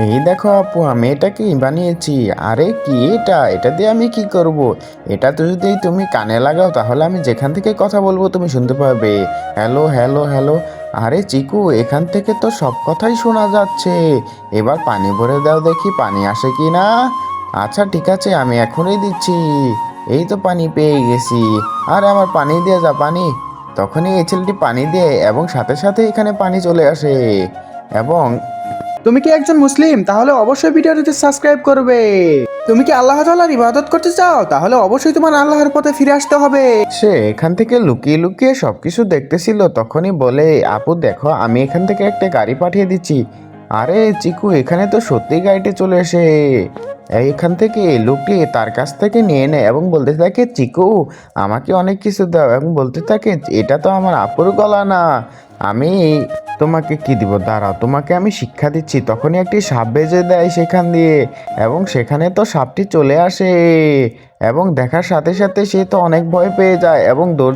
এই দেখো আপু, আমি এটা কি বানিয়েছি। আরে কি এটা? এটা দিয়ে আমি কি করব? এটা তো যদি তুমি কানে লাগাও তাহলে আমি যেখান থেকে কথা বলবো তুমি শুনতে পাবে। Hello hello hello. আরে চিকু, এখান থেকে তো সব কথাই শোনা যাচ্ছে। এবার পানি ভরে দাও দেখি পানি আসে কি না। আচ্ছা ঠিক আছে, আমি এখনই দিচ্ছি। এই তো পানি পেয়ে গেছি। আরে আমার পানি দিয়ে যা পানি। তখনই এই ছেলেটি পানি দিয়ে এবং সাথে সাথে এখানে পানি চলে আসে। এবং তুমি কি একজন মুসলিম? তাহলে অবশ্যই ভিডিওটিতে সাবস্ক্রাইব করবে। তুমি কি আল্লাহ তাআলার ইবাদত করতে চাও? তাহলে অবশ্যই তোমার আল্লাহর পথে ফিরে আসতে হবে। সে এখান থেকে লুকিয়ে লুকিয়ে সবকিছু দেখতেছিল, তখনই বলে, আপু দেখো, আমি এখান থেকে একটা গাড়ি পাঠিয়ে দিচ্ছি। আরে চিকু, এখানে তো সত্যি গাড়িটি চলে এসে এখান থেকে লোকটি তার কাছ থেকে নিয়ে নেয় এবং বলতে থাকে, চিকু আমাকে অনেক কিছু দাও, এবং বলতে থাকে, এটা তো আমার আপুর গলা না, আমি তোমাকে কি দিব, দাঁড়াও তোমাকে আমি শিক্ষা দিচ্ছি। তখনই একটি সাপ বেজে দেয় সেখান দিয়ে, এবং সেখানে তো সাপটি চলে আসে এবং দেখার সাথে সাথে সে তো অনেক ভয় পেয়ে যায় এবং দৌড়